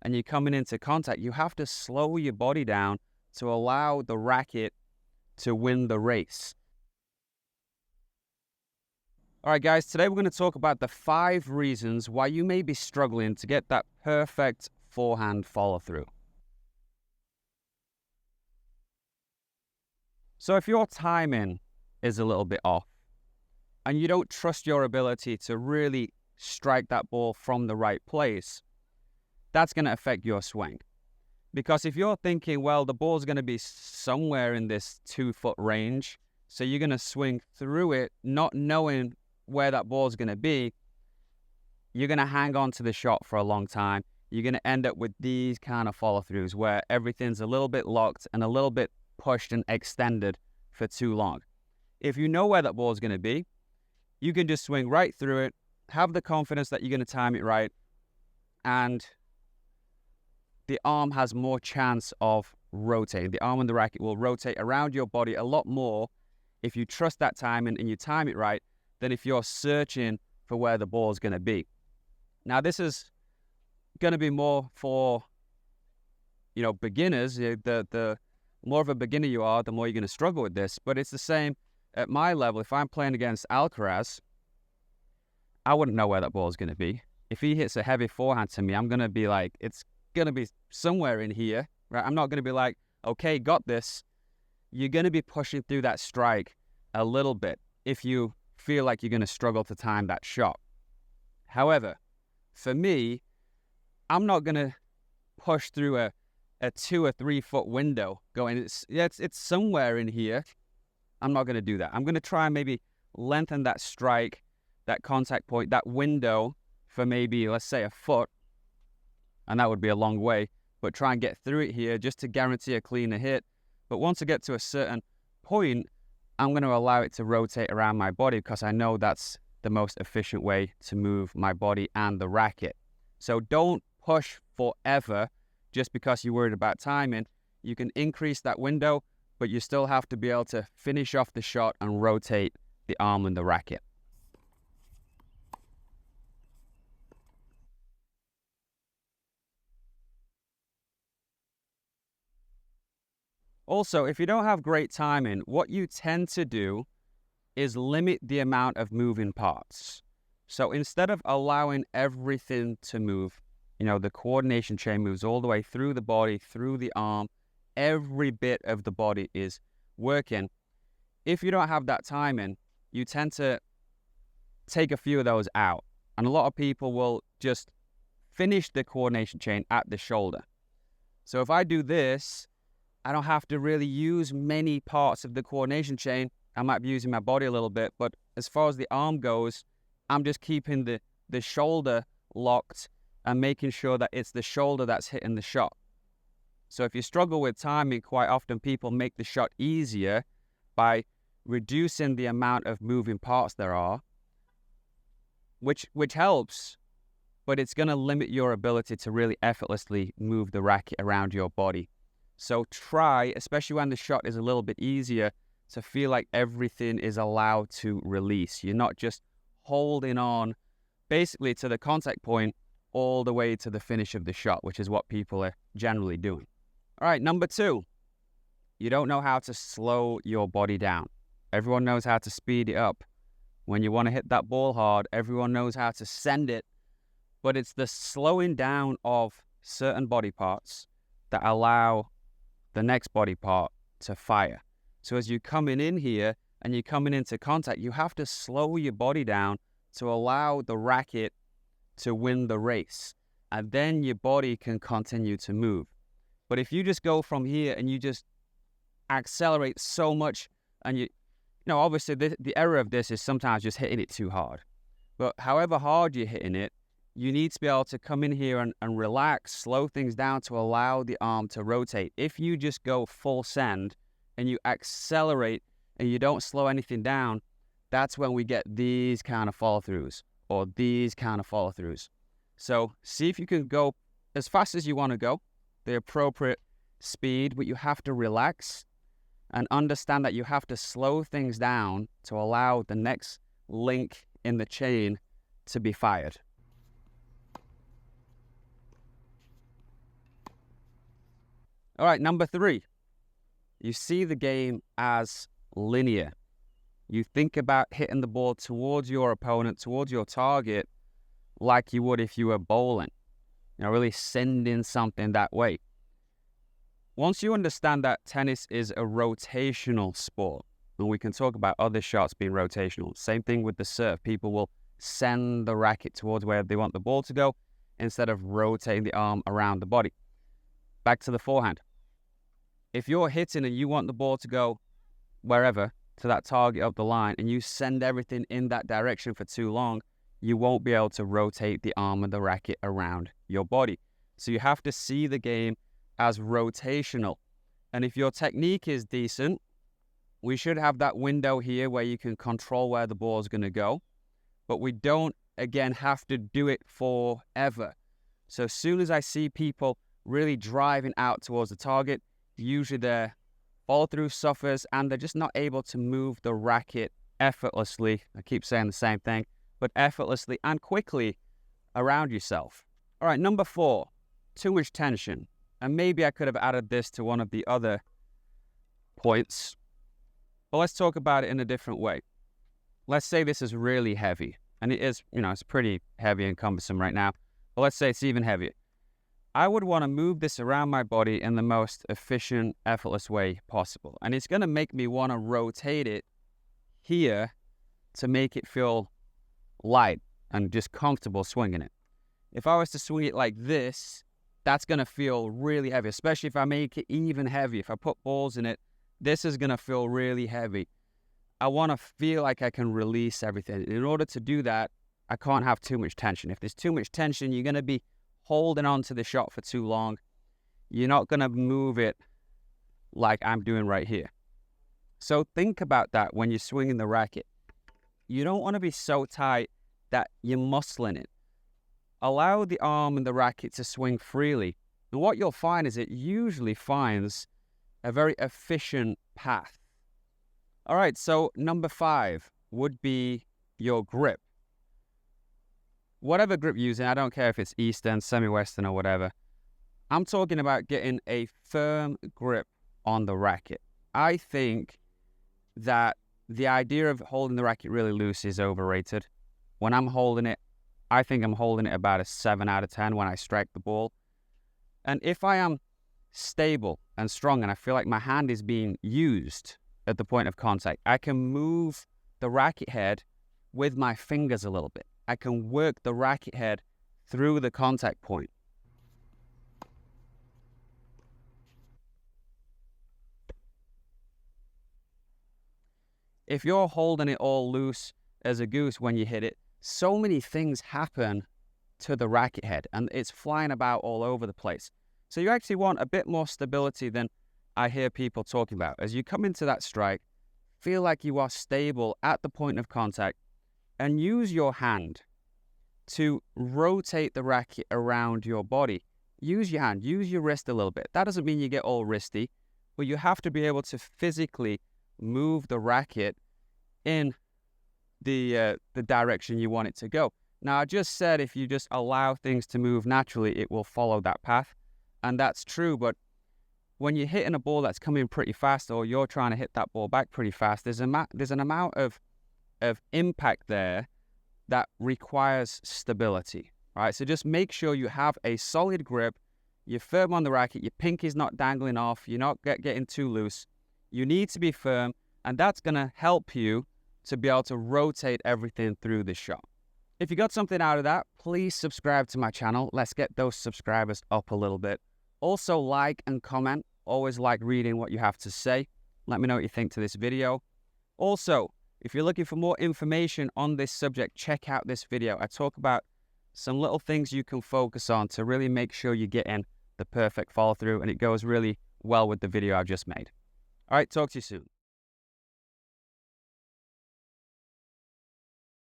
and you're coming into contact, you have to slow your body down to allow the racket to win the race. All right, guys, today we're going to talk about the 5 reasons why you may be struggling to get that perfect forehand follow-through. So if your timing is a little bit off and you don't trust your ability to really strike that ball from the right place, that's going to affect your swing. Because if you're thinking, well, the ball's going to be somewhere in this 2-foot range, so you're going to swing through it not knowing where that ball's going to be, you're going to hang on to the shot for a long time. You're going to end up with these kind of follow-throughs where everything's a little bit locked and a little bit pushed and extended for too long. If you know where that ball's going to be, you can just swing right through it, have the confidence that you're going to time it right, and the arm has more chance of rotating. The arm and the racket will rotate around your body a lot more if you trust that timing and you time it right than if you're searching for where the ball is going to be. Now, this is going to be more for, beginners. The more of a beginner you are, the more you're going to struggle with this. But it's the same at my level. If I'm playing against Alcaraz, I wouldn't know where that ball is going to be. If he hits a heavy forehand to me, I'm going to be like, it's going to be somewhere in here, right? I'm not going to be like, okay, got this. You're going to be pushing through that strike a little bit if you feel like you're going to struggle to time that shot. However, for me, I'm not going to push through a 2 or 3 foot window going, it's somewhere in here. I'm not going to do that. I'm going to try and maybe lengthen that strike, that contact point, that window for maybe, let's say, a foot. And that would be a long way, but try and get through it here just to guarantee a cleaner hit. But once I get to a certain point, I'm going to allow it to rotate around my body because I know that's the most efficient way to move my body and the racket. So don't push forever just because you're worried about timing. You can increase that window, but you still have to be able to finish off the shot and rotate the arm and the racket. Also, if you don't have great timing, what you tend to do is limit the amount of moving parts. So instead of allowing everything to move, the coordination chain moves all the way through the body, through the arm, every bit of the body is working. If you don't have that timing, you tend to take a few of those out. And a lot of people will just finish the coordination chain at the shoulder. So if I do this, I don't have to really use many parts of the coordination chain. I might be using my body a little bit, but as far as the arm goes, I'm just keeping the shoulder locked and making sure that it's the shoulder that's hitting the shot. So if you struggle with timing, quite often people make the shot easier by reducing the amount of moving parts there are, which helps, but it's going to limit your ability to really effortlessly move the racket around your body. So try, especially when the shot is a little bit easier, to feel like everything is allowed to release. You're not just holding on basically to the contact point all the way to the finish of the shot, which is what people are generally doing. All right, number 2, you don't know how to slow your body down. Everyone knows how to speed it up. When you want to hit that ball hard, everyone knows how to send it, but it's the slowing down of certain body parts that allow the next body part to fire. So as you're coming in here and you're coming into contact, you have to slow your body down to allow the racket to win the race. And then your body can continue to move. But if you just go from here and you just accelerate so much, and obviously the error of this is sometimes just hitting it too hard. But however hard you're hitting it, you need to be able to come in here and relax, slow things down to allow the arm to rotate. If you just go full send and you accelerate and you don't slow anything down, that's when we get these kind of follow-throughs or these kind of follow-throughs. So see if you can go as fast as you want to go, the appropriate speed, but you have to relax and understand that you have to slow things down to allow the next link in the chain to be fired. All right, number 3. You see the game as linear. You think about hitting the ball towards your opponent, towards your target, like you would if you were bowling. Really sending something that way. Once you understand that tennis is a rotational sport, and we can talk about other shots being rotational. Same thing with the serve. People will send the racket towards where they want the ball to go instead of rotating the arm around the body. Back to the forehand. If you're hitting and you want the ball to go wherever, to that target up the line, and you send everything in that direction for too long, you won't be able to rotate the arm and the racket around your body. So you have to see the game as rotational. And if your technique is decent, we should have that window here where you can control where the ball is going to go. But we don't, again, have to do it forever. So as soon as I see people really driving out towards the target, usually their follow-through suffers and they're just not able to move the racket effortlessly. I keep saying the same thing, but effortlessly and quickly around yourself. All right, number 4, too much tension. And maybe I could have added this to one of the other points, but let's talk about it in a different way. Let's say this is really heavy, and it is, it's pretty heavy and cumbersome right now, but let's say it's even heavier. I would want to move this around my body in the most efficient, effortless way possible. And it's going to make me want to rotate it here to make it feel light and just comfortable swinging it. If I was to swing it like this, that's going to feel really heavy, especially if I make it even heavy. If I put balls in it, this is going to feel really heavy. I want to feel like I can release everything. In order to do that, I can't have too much tension. If there's too much tension, you're going to be holding on to the shot for too long. You're not going to move it like I'm doing right here. So think about that when you're swinging the racket. You don't want to be so tight that you're muscling it. Allow the arm and the racket to swing freely. And what you'll find is it usually finds a very efficient path. All right, so number 5 would be your grip. Whatever grip you're using, I don't care if it's Eastern, semi-Western, or whatever. I'm talking about getting a firm grip on the racket. I think that the idea of holding the racket really loose is overrated. When I'm holding it, I think I'm holding it about a 7 out of 10 when I strike the ball. And if I am stable and strong and I feel like my hand is being used at the point of contact, I can move the racket head with my fingers a little bit. I can work the racket head through the contact point. If you're holding it all loose as a goose when you hit it, so many things happen to the racket head and it's flying about all over the place. So you actually want a bit more stability than I hear people talking about. As you come into that strike, feel like you are stable at the point of contact and use your hand to rotate the racket around your body. Use your hand, use your wrist a little bit. That doesn't mean you get all wristy, but you have to be able to physically move the racket in the direction you want it to go. Now, I just said if you just allow things to move naturally, it will follow that path. And that's true, but when you're hitting a ball that's coming pretty fast or you're trying to hit that ball back pretty fast, there's an amount of impact there that requires stability, right? So just make sure you have a solid grip, you're firm on the racket, your pinky's not dangling off, you're not getting too loose. You need to be firm, and that's going to help you to be able to rotate everything through the shot. If you got something out of that, please subscribe to my channel. Let's get those subscribers up a little bit. Also, like and comment. Always like reading what you have to say. Let me know what you think to this video. Also, if you're looking for more information on this subject, check out this video. I talk about some little things you can focus on to really make sure you're getting the perfect follow through, and it goes really well with the video I've just made. All right, talk to you soon.